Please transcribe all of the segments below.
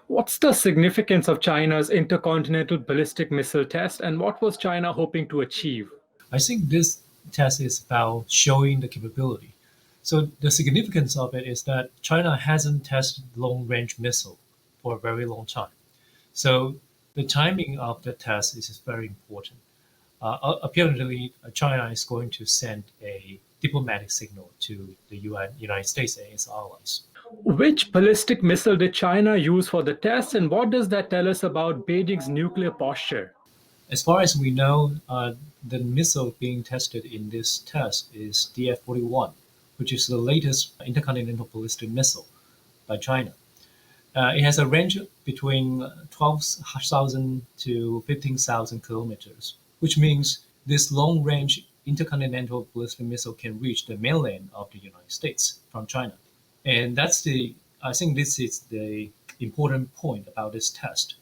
What's the significance of China's intercontinental ballistic missile test, and what was China hoping to achieve? I think this test is about showing the capability. So the significance of it is that China hasn't tested long-range missile for a very long time. So the timing of the test is very important. Apparently, China is going to send a diplomatic signal to the United States and its allies. Which ballistic missile did China use for the test, and what does that tell us about Beijing's nuclear posture? As far as we know, the missile being tested in this test is DF-41, which is the latest intercontinental ballistic missile by China. It has a range between 12,000 to 15,000 kilometers, which means this long-range intercontinental ballistic missile can reach the mainland of the United States from China. And I think this is the important point about this test.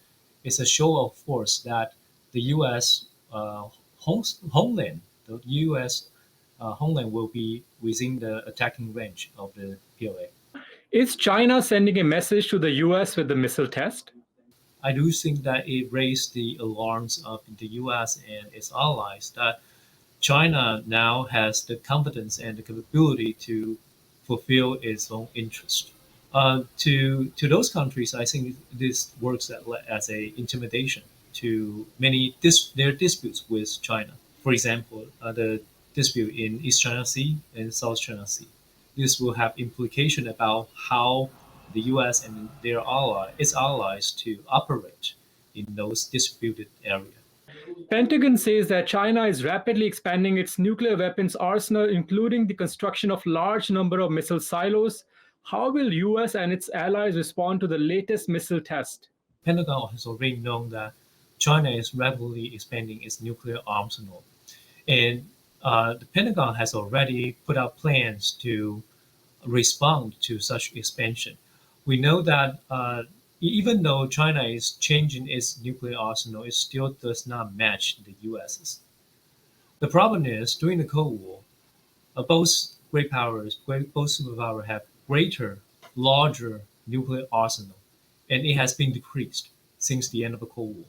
It's a show of force that the U.S. Homeland, the U.S. Homeland will be within the attacking range of the PLA. Is China sending a message to the US with the missile test? I do think that it raised the alarms of the U.S. and its allies that China now has the confidence and the capability to fulfill its own interest. To those countries, I think this works as a intimidation to their disputes with China. For example, the dispute in East China Sea and South China Sea. This will have implication about how the U.S. and its allies, to operate in those disputed areas. Pentagon says that China is rapidly expanding its nuclear weapons arsenal, including the construction of large number of missile silos. How will US and its allies respond to the latest missile test? Pentagon has already known that China is rapidly expanding its nuclear arsenal, and the Pentagon has already put out plans to respond to such expansion. We know that even though China is changing its nuclear arsenal, it still does not match the US's. The problem is, during the Cold War, both superpowers have greater, larger nuclear arsenal, and it has been decreased since the end of the Cold War.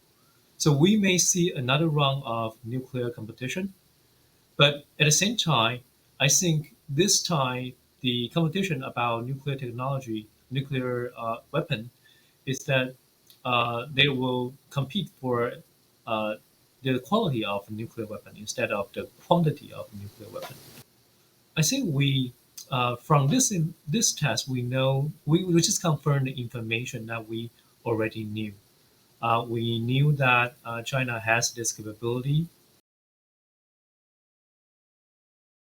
So we may see another round of nuclear competition, but at the same time, I think this time the competition about nuclear technology, nuclear weapon, is that they will compete for uh, the quality of nuclear weapon instead of the quantity of nuclear weapon. I think from this test we know we just confirmed the information that we already knew. We knew that China has this capability